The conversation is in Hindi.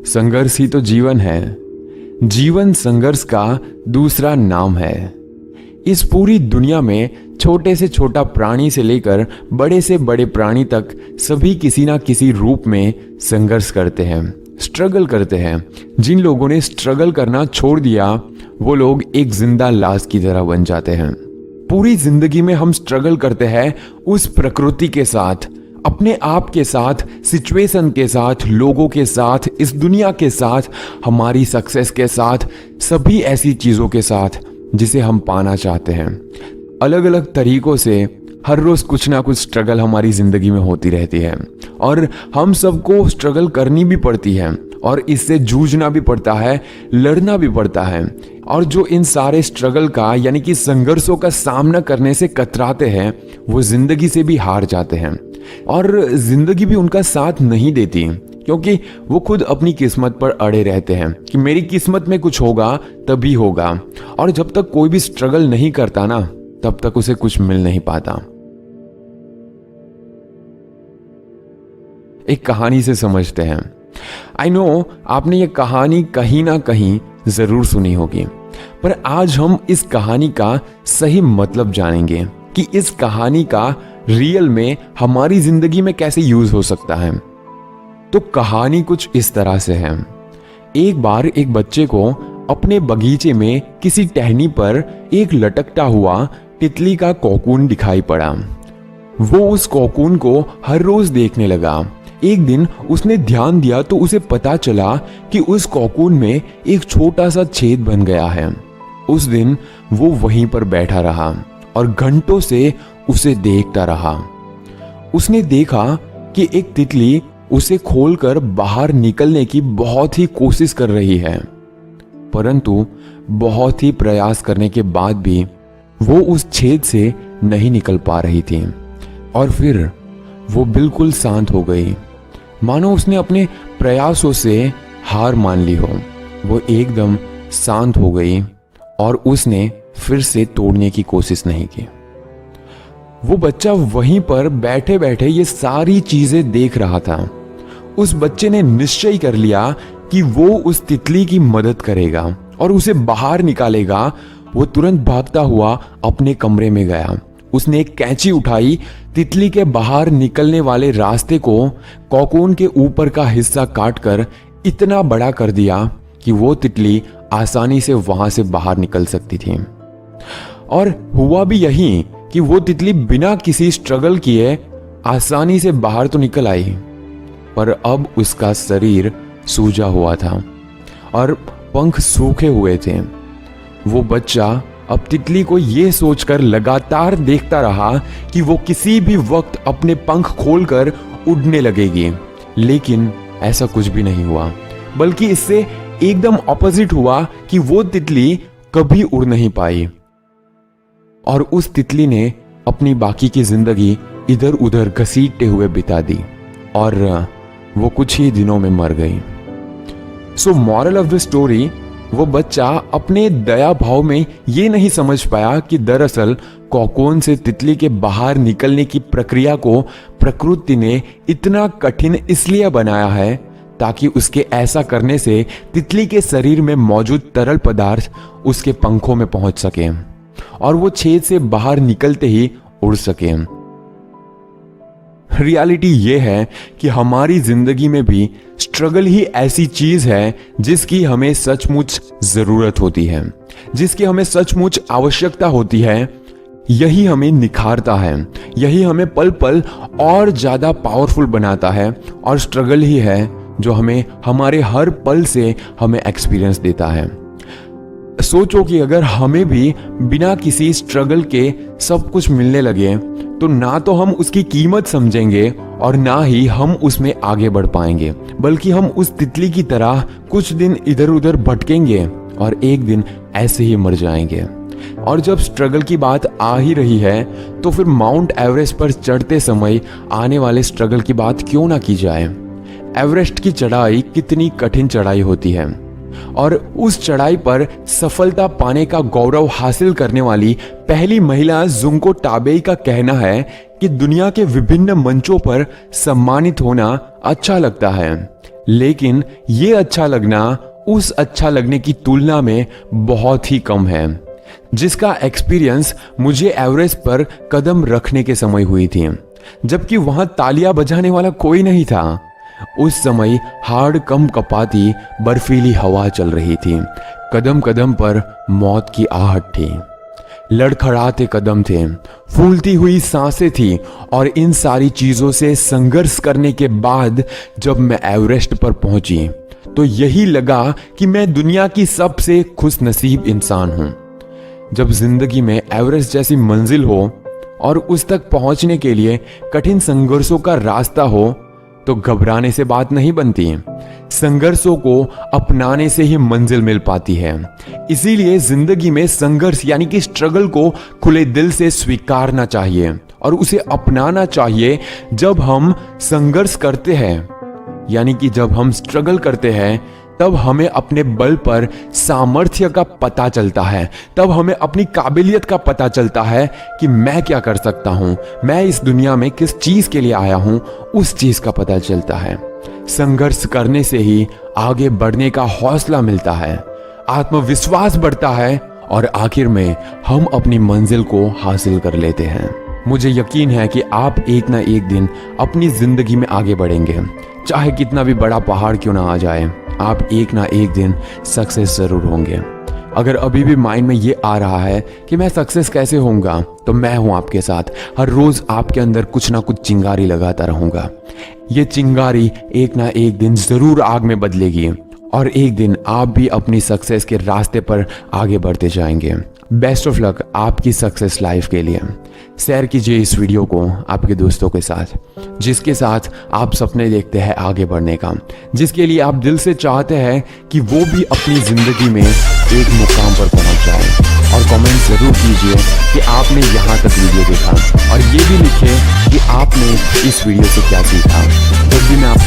संघर्ष ही तो जीवन है। जीवन संघर्ष का दूसरा नाम है। इस पूरी दुनिया में छोटे से छोटा प्राणी से लेकर बड़े से बड़े प्राणी तक सभी किसी ना किसी रूप में संघर्ष करते हैं, स्ट्रगल करते हैं। जिन लोगों ने स्ट्रगल करना छोड़ दिया वो लोग एक जिंदा लाश की तरह बन जाते हैं। पूरी जिंदगी में हम स्ट्रगल करते हैं उस प्रकृति के साथ, अपने आप के साथ, सिचुएशन के साथ, लोगों के साथ, इस दुनिया के साथ, हमारी सक्सेस के साथ, सभी ऐसी चीजों के साथ जिसे हम पाना चाहते हैं। अलग अलग तरीकों से हर रोज कुछ ना कुछ स्ट्रगल हमारी जिंदगी में होती रहती है और हम सबको स्ट्रगल करनी भी पड़ती है और इससे जूझना भी पड़ता है, लड़ना भी पड़ता है। और जो इन सारे स्ट्रगल का यानी कि संघर्षों का सामना करने से कतराते हैं वो जिंदगी से भी हार जाते हैं और जिंदगी भी उनका साथ नहीं देती, क्योंकि वो खुद अपनी किस्मत पर अड़े रहते हैं कि मेरी किस्मत में कुछ होगा तभी होगा। और जब तक कोई भी स्ट्रगल नहीं करता ना तब तक उसे कुछ मिल नहीं पाता। एक कहानी से समझते हैं। आई नो आपने ये कहानी कहीं ना कहीं जरूर सुनी होगी, पर आज हम इस कहानी का सही मतलब जानेंगे कि इस कहानी का रियल में हमारी जिंदगी में कैसे यूज हो सकता है। तो कहानी कुछ इस तरह से है। एक बार एक बच्चे को अपने बगीचे में किसी टहनी पर एक लटकता हुआ तितली का कोकून दिखाई पड़ा। वो उस कोकून को हर रोज देखने लगा। एक दिन उसने ध्यान दिया तो उसे पता चला कि उस कोकून में एक छोटा सा छेद बन गया है। उस दिन वो वहीं पर बैठा रहा और घंटों से उसे देखता रहा। उसने देखा कि एक तितली उसे खोलकर बाहर निकलने की बहुत ही कोशिश कर रही है, परंतु बहुत ही प्रयास करने के बाद भी वो उस छेद से नहीं निकल पा रही थी। और फिर वो बिल्कुल शांत हो गई, मानो उसने अपने प्रयासों से हार मान ली हो। वो एकदम शांत हो गई और उसने फिर से तोड़ने की कोशिश नहीं की। वो बच्चा वहीं पर बैठे बैठे ये सारी चीजें देख रहा था। उस बच्चे ने निश्चय कर लिया कि वो उस तितली की मदद करेगा और उसे बाहर निकालेगा। वो तुरंत भागता हुआ अपने कमरे में गया। उसने एक कैंची उठाई, तितली के बाहर निकलने वाले रास्ते को कोकून के ऊपर का हिस्सा काटकर इतना बड़ा कर दिया कि वो तितली आसानी से वहां से बाहर निकल सकती थी। और हुआ भी यही कि वो तितली बिना किसी स्ट्रगल किए आसानी से बाहर तो निकल आई, पर अब उसका शरीर सूजा हुआ था और पंख सूखे हुए थे। वो बच्चा अब तितली को यह सोचकर लगातार देखता रहा कि वो किसी भी वक्त अपने पंख खोलकर उड़ने लगेगी, लेकिन ऐसा कुछ भी नहीं हुआ, बल्कि इससे एकदम ऑपोजिट हुआ कि वो तितली कभी उड़ नहीं पाई और उस तितली ने अपनी बाकी की जिंदगी इधर उधर घसीटते हुए बिता दी और वो कुछ ही दिनों में मर गई। So moral of the story, वो बच्चा अपने दया भाव में ये नहीं समझ पाया कि दरअसल कोकून से तितली के बाहर निकलने की प्रक्रिया को प्रकृति ने इतना कठिन इसलिए बनाया है ताकि उसके ऐसा करने से तितली के शरीर में मौजूद तरल पदार्थ उसके पंखों में पहुंच सके और वो छेद से बाहर निकलते ही उड़ सके। रियलिटी ये है कि हमारी जिंदगी में भी स्ट्रगल ही ऐसी चीज है जिसकी हमें सचमुच जरूरत होती है, जिसकी हमें सचमुच आवश्यकता होती है। यही हमें निखारता है, यही हमें पल पल और ज्यादा पावरफुल बनाता है और स्ट्रगल ही है जो हमें हमारे हर पल से हमें एक्सपीरियंस देता है। सोचो कि अगर हमें भी बिना किसी स्ट्रगल के सब कुछ मिलने लगे तो ना तो हम उसकी कीमत समझेंगे और ना ही हम उसमें आगे बढ़ पाएंगे, बल्कि हम उस तितली की तरह कुछ दिन इधर उधर भटकेंगे और एक दिन ऐसे ही मर जाएंगे। और जब स्ट्रगल की बात आ ही रही है तो फिर माउंट एवरेस्ट पर चढ़ते समय आने वाले स्ट्रगल की बात क्यों ना की जाए। एवरेस्ट की चढ़ाई कितनी कठिन चढ़ाई होती है और उस चढ़ाई पर सफलता पाने का गौरव हासिल करने वाली पहली महिला जुंको टाबेई का कहना है कि दुनिया के विभिन्न मंचों पर सम्मानित होना अच्छा लगता है, लेकिन ये अच्छा लगना उस अच्छा लगने की तुलना में बहुत ही कम है जिसका एक्सपीरियंस मुझे एवरेस्ट पर कदम रखने के समय हुई थी, जबकि वहां तालियां बजाने वाला कोई नहीं था। उस समय हाड़ कम कपाती बर्फीली हवा चल रही थी, कदम कदम पर मौत की आहट थी, लड़खड़ाते कदम थे, फूलती हुई सांसें थी। और इन सारी चीजों से संघर्ष करने के बाद जब मैं एवरेस्ट पर पहुंची तो यही लगा कि मैं दुनिया की सबसे खुशनसीब इंसान हूं। जब जिंदगी में एवरेस्ट जैसी मंजिल हो और उस तक पहुंचने के लिए कठिन संघर्षों का रास्ता हो तो घबराने से बात नहीं बनती, संघर्षों को अपनाने से ही मंजिल मिल पाती है। इसीलिए जिंदगी में संघर्ष यानी कि स्ट्रगल को खुले दिल से स्वीकारना चाहिए और उसे अपनाना चाहिए। जब हम संघर्ष करते हैं यानी कि जब हम स्ट्रगल करते हैं तब हमें अपने बल पर सामर्थ्य का पता चलता है, तब हमें अपनी काबिलियत का पता चलता है कि मैं क्या कर सकता हूं, मैं इस दुनिया में किस चीज के लिए आया हूं, उस चीज का पता चलता है। संघर्ष करने से ही आगे बढ़ने का हौसला मिलता है, आत्मविश्वास बढ़ता है और आखिर में हम अपनी मंजिल को हासिल कर लेते हैं। मुझे यकीन है कि आप एक ना एक दिन अपनी जिंदगी में आगे बढ़ेंगे, चाहे कितना भी बड़ा पहाड़ क्यों ना आ जाए, आप एक ना एक दिन सक्सेस जरूर होंगे। अगर अभी भी माइंड में ये आ रहा है कि मैं सक्सेस कैसे होऊंगा, तो मैं हूं आपके साथ। हर रोज आपके अंदर कुछ ना कुछ चिंगारी लगाता रहूंगा। ये चिंगारी एक ना एक दिन जरूर आग में बदलेगी और एक दिन आप भी अपनी सक्सेस के रास्ते पर आगे बढ़ते जाएंगे। बेस्ट ऑफ लक आपकी सक्सेस लाइफ के लिए। शेयर कीजिए इस वीडियो को आपके दोस्तों के साथ, जिसके साथ आप सपने देखते हैं आगे बढ़ने का, जिसके लिए आप दिल से चाहते हैं कि वो भी अपनी जिंदगी में एक मुकाम पर पहुंच जाए। और कमेंट जरूर कीजिए कि आपने यहाँ तक वीडियो देखा और ये भी लिखें कि आपने इस वीडियो से क्या सीखा। जब भी मैं आपके